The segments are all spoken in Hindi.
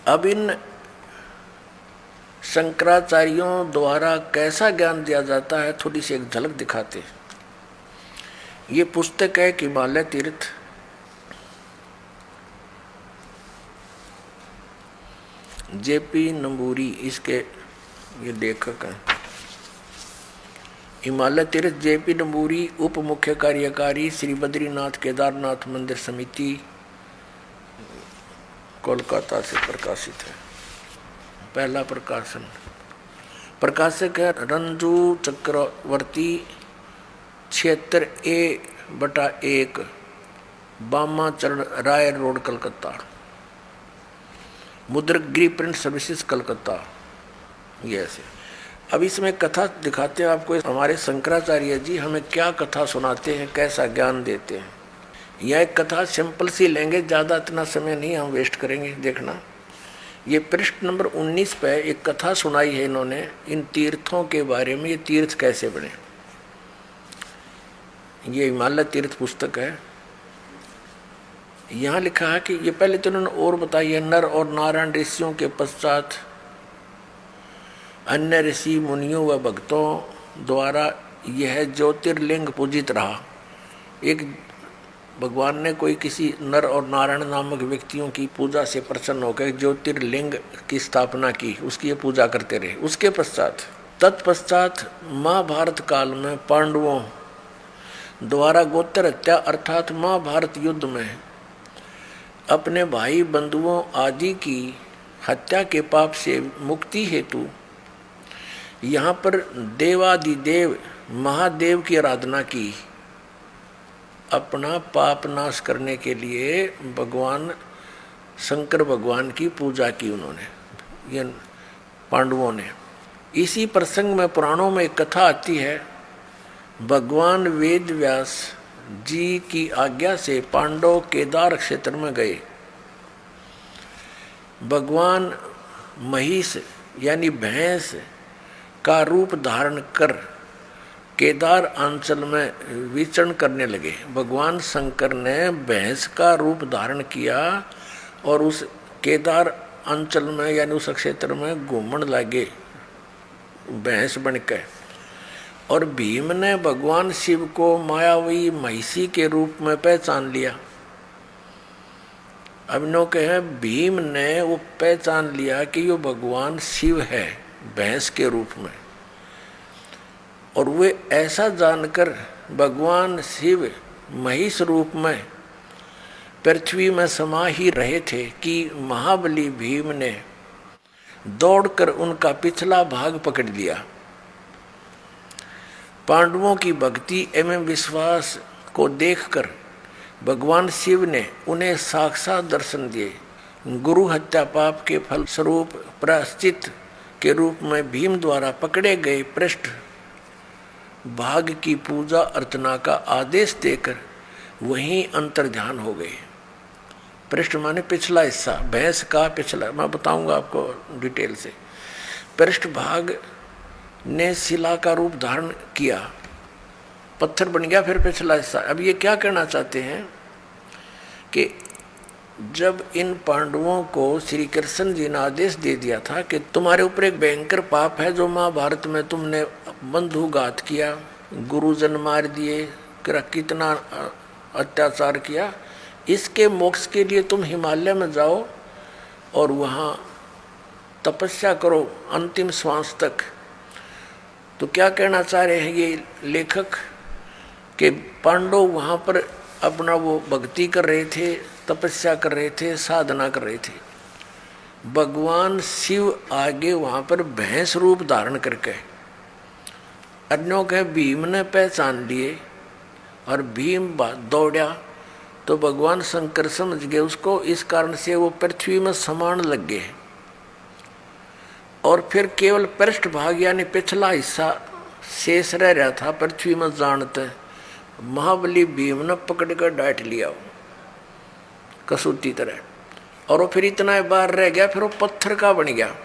अब इन शंकराचार्यों द्वारा कैसा ज्ञान दिया जाता है, थोड़ी सी एक झलक दिखाते हैं। ये पुस्तक है हिमालय तीर्थ, जेपी नंबूरी इसके ये लेखक हैं। हिमालय तीर्थ जेपी नंबूरी, उप मुख्य कार्यकारी, श्री बद्रीनाथ केदारनाथ मंदिर समिति, कोलकाता से प्रकाशित है। पहला प्रकाशन। प्रकाशक है रंजू चक्रवर्ती, क्षेत्र A/1, बामा चरण राय रोड, कलकत्ता। मुद्रक गृह प्रिंट सर्विसेज, कलकत्ता। ये ऐसे। अब इसमें कथा दिखाते हैं आपको, हमारे शंकराचार्य जी हमें क्या कथा सुनाते हैं, कैसा ज्ञान देते हैं। यह एक कथा सिंपल सी लेंगे, ज़्यादा इतना समय नहीं हम वेस्ट करेंगे। देखना, ये पृष्ठ नंबर 19 पे एक कथा सुनाई है इन्होंने इन तीर्थों के बारे में। ये तीर्थ कैसे बने, ये हिमालय तीर्थ पुस्तक है। यहाँ लिखा है कि ये पहले तो इन्होंने और बताई है, नर और नारायण ऋषियों के पश्चात अन्य ऋषि मुनियों व भक्तों द्वारा यह ज्योतिर्लिंग पूजित रहा। एक भगवान ने कोई किसी नर और नारायण नामक व्यक्तियों की पूजा से प्रसन्न होकर ज्योतिर्लिंग की स्थापना की, उसकी ये पूजा करते रहे। उसके पश्चात तत्पश्चात महाभारत काल में पांडवों द्वारा गोत्र हत्या अर्थात महाभारत युद्ध में अपने भाई बंधुओं आदि की हत्या के पाप से मुक्ति हेतु यहाँ पर देवादिदेव महादेव की आराधना की। अपना पाप नाश करने के लिए भगवान शंकर भगवान की पूजा की उन्होंने, ये पांडवों ने। इसी प्रसंग में पुराणों में एक कथा आती है, भगवान वेद व्यास जी की आज्ञा से पांडव केदार क्षेत्र में गए। भगवान महिष यानी भैंस का रूप धारण कर केदार अंचल में विचरण करने लगे। भगवान शंकर ने भैंस का रूप धारण किया और उस केदार अंचल में यानी उस क्षेत्र में घूमने लगे भैंस बनकर। और भीम ने भगवान शिव को मायावी महिषी के रूप में पहचान लिया। अब नो कहे भीम ने वो पहचान लिया कि ये भगवान शिव है भैंस के रूप में, और वे ऐसा जानकर भगवान शिव महिष रूप में पृथ्वी में समा ही रहे थे कि महाबली भीम ने दौड़कर उनका पिछला भाग पकड़ लिया। पांडवों की भक्ति एवं विश्वास को देखकर भगवान शिव ने उन्हें साक्षात दर्शन दिए। गुरु हत्या पाप के फलस्वरूप प्रायश्चित के रूप में भीम द्वारा पकड़े गए पृष्ठ भाग की पूजा अर्चना का आदेश देकर वहीं अंतर्ध्यान हो गए। पृष्ठ माने पिछला हिस्सा, भैंस का पिछला, मैं बताऊंगा आपको डिटेल से। पृष्ठ भाग ने शिला का रूप धारण किया, पत्थर बन गया फिर पिछला हिस्सा। अब ये क्या कहना चाहते हैं कि जब इन पांडवों को श्री कृष्ण जी ने आदेश दे दिया था कि तुम्हारे ऊपर एक भयंकर पाप है, जो महाभारत में तुमने बंधुघात किया, गुरुजन मार दिए, कितना अत्याचार किया, इसके मोक्ष के लिए तुम हिमालय में जाओ और वहाँ तपस्या करो अंतिम श्वास तक। तो क्या कहना चाह रहे हैं ये लेखक कि पांडव वहाँ पर अपना वो भक्ति कर रहे थे, तपस्या कर रहे थे, साधना कर रहे थे। भगवान शिव आगे वहाँ पर भैंस रूप धारण करके अन्यों के भीम ने पहचान लिए और भीम दौड़ा तो भगवान शंकर समझ गए उसको, इस कारण से वो पृथ्वी में समान लग गए। और फिर केवल पृष्ठ भाग यानी पिछला हिस्सा शेष रह रहा था पृथ्वी में जानते। महाबली भीम ने पकड़ कर डांट लिया कसूती तरह, और वो फिर इतना बार रह गया, फिर वो पत्थर का बन गया।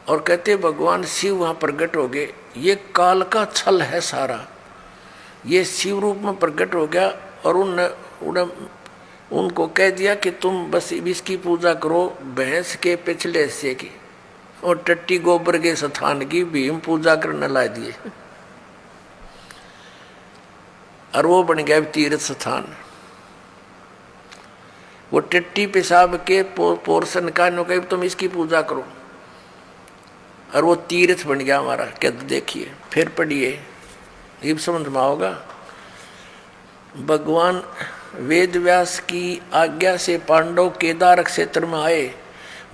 और कहते भगवान शिव वहाँ प्रकट हो गए। ये काल का छल है सारा, ये शिव रूप में प्रकट हो गया और उनको कह दिया कि तुम बस इसकी पूजा करो भैंस के पिछले हिस्से की, और टट्टी गोबर के स्थान की भीम पूजा करने ला दिए, और वो बन गया तीर्थ स्थान। वो टट्टी पेशाब के पोर्शन का नो कहीं तुम इसकी पूजा करो, और वो तीर्थ बन गया हमारा। क्या देखिए फिर पढ़िए, ये समझ में आओगा। भगवान वेद व्यास की आज्ञा से पांडव केदार क्षेत्र में आए।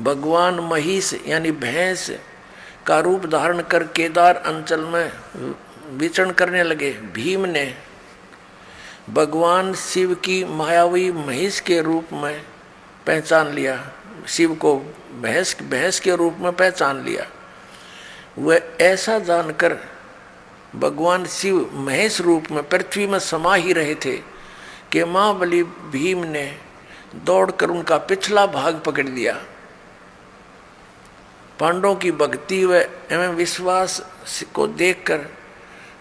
भगवान महिष यानी भैंस का रूप धारण कर केदार अंचल में विचरण करने लगे। भीम ने भगवान शिव की मायावी महिष के रूप में पहचान लिया, शिव को भैंस के रूप में पहचान लिया। वह ऐसा जानकर भगवान शिव महेश रूप में पृथ्वी में समा ही रहे थे कि महाबली भीम ने दौड़कर उनका पिछला भाग पकड़ लिया। पांडवों की भक्ति व एवं विश्वास को देखकर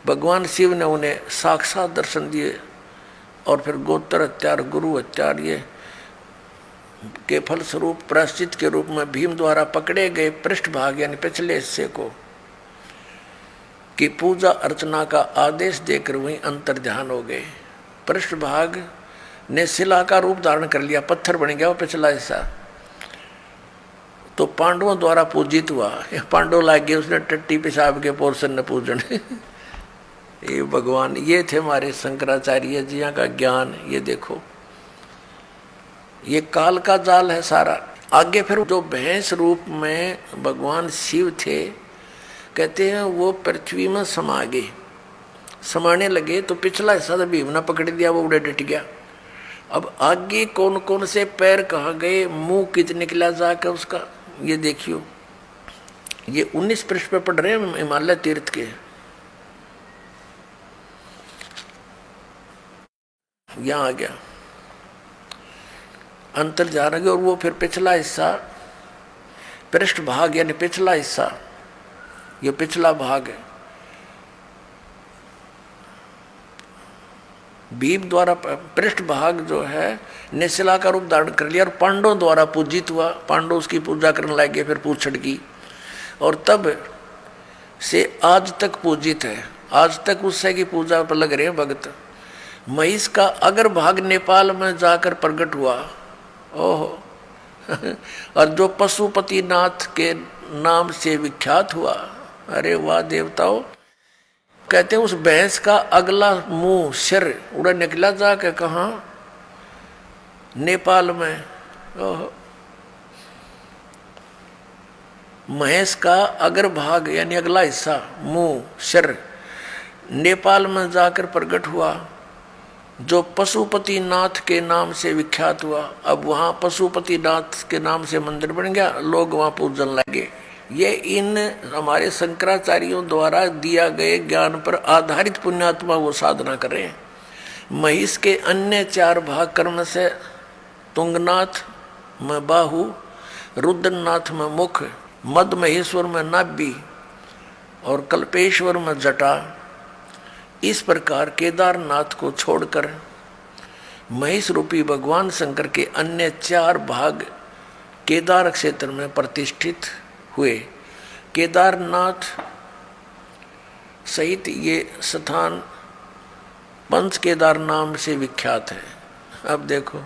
भगवान शिव ने उन्हें साक्षात दर्शन दिए, और फिर गोत्र हत्यार गुरु हत्यार ये के फलस्वरूप प्रायश्चित के रूप में भीम द्वारा पकड़े गए पृष्ठभाग यानी पिछले हिस्से को की पूजा अर्चना का आदेश देकर वहीं अंतर ध्यान हो गए। पृष्ठभाग ने शिला का रूप धारण कर लिया, पत्थर बन गया वो पिछला हिस्सा, तो पांडवों द्वारा पूजित हुआ। पांडव लाग गए उसने टट्टी पेशाब के पोर्शन ने पूजन। ये भगवान, ये थे हमारे शंकराचार्य जी का ज्ञान। ये देखो ये काल का जाल है सारा। आगे फिर जो भैंस रूप में भगवान शिव थे, कहते हैं वो पृथ्वी में समा गए, समाने लगे, तो पिछला हिस्सा तो भीम ने पकड़ दिया, वो उड़े डट गया। अब आगे कौन कौन से पैर कहाँ गए, मुंह कित निकला जाकर उसका, ये देखियो। ये 19 पृष्ठ पे पढ़ रहे हैं हिमालय तीर्थ के। यहाँ आ गया अंतर जा रहा, और वो फिर पिछला हिस्सा पृष्ठ भाग यानी पिछला हिस्सा, ये पिछला भाग है। भीम द्वारा पृष्ठ भाग जो है निशिला का रूप धारण कर लिया और पांडवों द्वारा पूजित हुआ। पांडव उसकी पूजा करने लगे, फिर पूछड़ की, और तब से आज तक पूजित है। आज तक उससे की पूजा पर लग रहे हैं भक्त। महिष का अगर भाग नेपाल में जाकर प्रकट हुआ, ओहो, और जो पशुपतिनाथ के नाम से विख्यात हुआ। अरे वाह देवताओं, कहते हैं उस भैंस का अगला मुंह सिर उड़ा निकला जाके कहाँ, नेपाल में। ओहो, महेश का अगर भाग यानी अगला हिस्सा मुंह सिर नेपाल में जाकर प्रकट हुआ, जो पशुपतिनाथ के नाम से विख्यात हुआ। अब वहाँ पशुपतिनाथ के नाम से मंदिर बन गया, लोग वहाँ पूजन लगे। ये इन हमारे शंकराचार्यों द्वारा दिया गए ज्ञान पर आधारित पुण्यात्मा वो साधना कर रहे हैं। महिष के अन्य 4 भाग कर्म से तुंगनाथ में बाहु, रुद्रनाथ में मुख, मद महेश्वर में नाभि और कल्पेश्वर में जटा। इस प्रकार केदारनाथ को छोड़कर महिष रूपी भगवान शंकर के अन्य 4 भाग केदार क्षेत्र में प्रतिष्ठित हुए। केदारनाथ सहित ये स्थान पंच केदार नाम से विख्यात है। अब देखो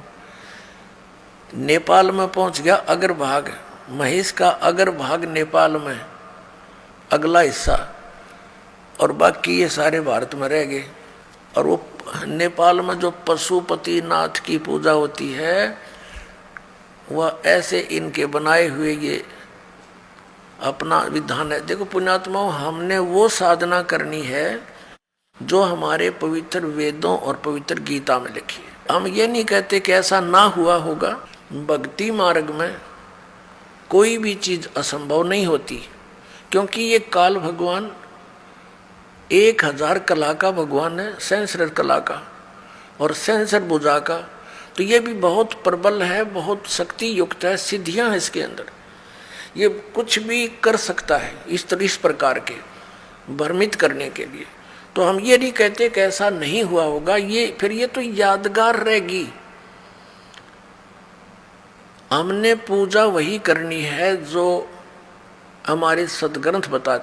नेपाल में पहुंच गया अग्रभाग, महिष का अग्रभाग नेपाल में अगला हिस्सा, और बाकी ये सारे भारत में रह गए। और वो नेपाल में जो पशुपतिनाथ की पूजा होती है, वह ऐसे इनके बनाए हुए ये अपना विधान है। देखो पुण्यात्माओं, हमने वो साधना करनी है जो हमारे पवित्र वेदों और पवित्र गीता में लिखी है। हम ये नहीं कहते कि ऐसा ना हुआ होगा। भक्ति मार्ग में कोई भी चीज असंभव नहीं होती, क्योंकि ये काल भगवान 1000 कला का भगवान है, सहस्र कला का और सहस्र भुजा का। तो ये भी बहुत प्रबल है, बहुत शक्ति युक्त है, सिद्धियां हैं इसके अंदर। ये कुछ भी कर सकता है इस प्रकार के भ्रमित करने के लिए। तो हम ये नहीं कहते कि ऐसा नहीं हुआ होगा, ये फिर ये तो यादगार रहेगी। हमने पूजा वही करनी है जो हमारे सदग्रंथ बताते।